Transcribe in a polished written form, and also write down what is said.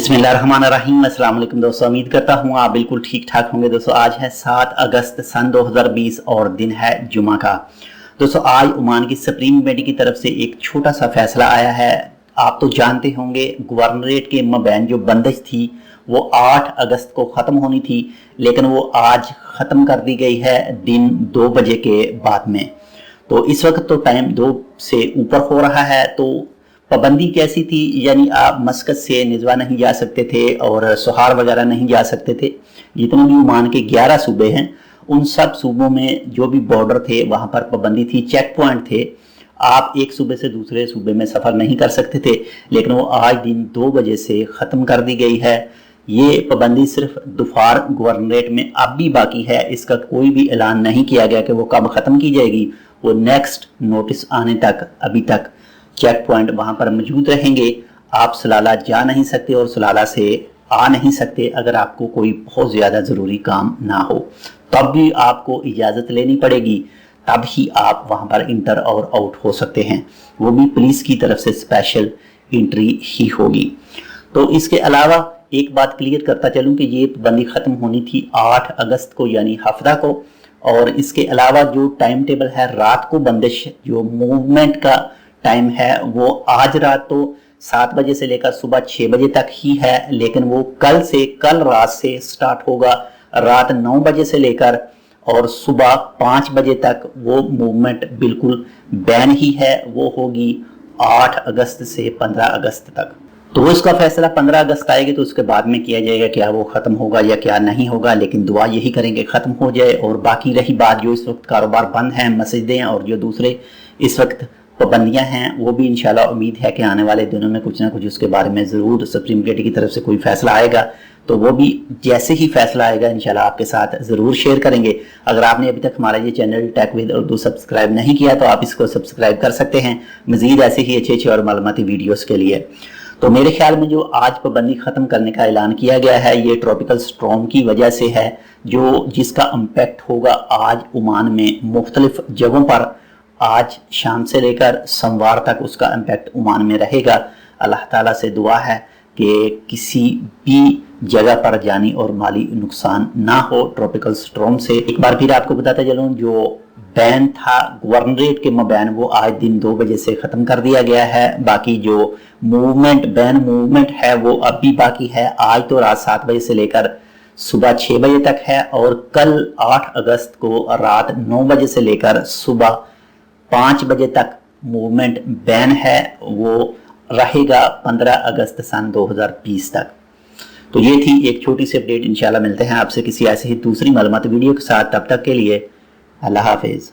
बिस्मिल्लाहिर्रहमानिर्रहीम। अस्सलाम वालेकुम दोस्तों, उम्मीद करता हूँ आप बिल्कुल ठीक ठाक होंगे। दोस्तों आज है 7 अगस्त सन 2020 और दिन है जुमा का। दोस्तों आज ओमान की सुप्रीम कमेटी की तरफ से एक छोटा सा फैसला आया है। आप तो जानते होंगे गवर्नरेट के मबैन जो बंदिश थी वो 8 अगस्त को ख़त्म होनी थी, लेकिन वो आज ख़त्म कर दी गई है दिन 2 बजे के बाद में। तो इस वक्त तो टाइम 2 से ऊपर हो रहा है। तो पाबंदी कैसी थी, यानी आप मस्कत से निजवा नहीं जा सकते थे और सुहार वगैरह नहीं जा सकते थे। जितने भी ओमान के 11 सूबे हैं उन सब सूबों में जो भी बॉर्डर थे वहाँ पर पाबंदी थी, चेक पॉइंट थे। आप एक सूबे से दूसरे सूबे में सफ़र नहीं कर सकते थे, लेकिन वो आज दिन 2 बजे से ख़त्म कर दी गई है। ये पाबंदी सिर्फ दुफार गवर्नरेट में अब भी बाकी है। इसका कोई भी ऐलान नहीं किया गया कि वो कब ख़त्म की जाएगी। वो नेक्स्ट नोटिस आने तक अभी तक चेक पॉइंट वहाँ पर मौजूद रहेंगे। आप सलाला जा नहीं सकते और सलाला से आ नहीं सकते। अगर आपको कोई बहुत ज़्यादा ज़रूरी काम ना हो तब भी आपको इजाज़त लेनी पड़ेगी, तब ही आप वहाँ पर इंटर और आउट हो सकते हैं। वो भी पुलिस की तरफ से स्पेशल एंट्री ही होगी। तो इसके अलावा एक बात क्लियर करता चलूँ कि ये पाबंदी ख़त्म होनी थी 8 अगस्त को यानी हफ्ता को। और इसके अलावा जो टाइम टेबल है रात को बंदिश जो मूवमेंट का टाइम है वो आज रात तो 7 बजे से लेकर सुबह 6 बजे तक ही है, लेकिन वो कल रात से स्टार्ट होगा। रात 9 बजे से लेकर और सुबह 5 बजे तक वो मूवमेंट बिल्कुल बैन ही है। वो होगी 8 अगस्त से 15 अगस्त तक। तो इसका फैसला 15 अगस्त आएगी तो उसके बाद में किया जाएगा क्या वो ख़त्म होगा या क्या नहीं होगा, लेकिन दुआ यही करेंगे ख़त्म हो जाए। और बाकी रही बात जो इस वक्त कारोबार बंद हैं, मस्जिदें और जो दूसरे इस वक्त पाबंदियां हैं, वो भी इंशाल्लाह उम्मीद है कि आने वाले दिनों में कुछ ना कुछ उसके बारे में ज़रूर सुप्रीम कोर्ट की तरफ से कोई फैसला आएगा। तो वो भी जैसे ही फैसला आएगा इंशाल्लाह आपके साथ ज़रूर शेयर करेंगे। अगर आपने अभी तक हमारा ये channel Tech with Urdu subscribe नहीं किया तो आप इसको सब्सक्राइब कर सकते हैं मज़ीद ऐसे ही अच्छे और मालूमाती वीडियोज़ के लिए। तो मेरे ख्याल में जो आज पाबंदी ख़त्म करने का ऐलान किया गया है ये ट्रॉपिकल स्टॉर्म की वजह से है, जो जिसका इम्पैक्ट होगा आज ओमान में मुख्तलिफ जगहों पर। आज शाम से लेकर सोमवार तक उसका इम्पैक्ट ओमान में रहेगा। अल्लाह ताला से दुआ है कि किसी भी जगह पर जानी और माली नुकसान ना हो ट्रॉपिकल स्टॉर्म से। एक बार फिर आपको बताता चलूँ जो बैन था गवर्नरेट के मबैन वो आज दिन 2 बजे से ख़त्म कर दिया गया है। बाकी जो बैन मूवमेंट है वो अब भी बाकी है। आज तो रात 7 बजे से लेकर सुबह 6 बजे तक है और कल 8 अगस्त को रात 9 बजे से लेकर सुबह 5 बजे तक मूवमेंट बैन है। वो रहेगा 15 अगस्त सन 2020 तक। तो ये थी एक छोटी सी अपडेट। इंशाल्लाह मिलते हैं आपसे किसी ऐसे ही दूसरी मालूमाती वीडियो के साथ। तब तक के लिए अल्लाह हाफिज़।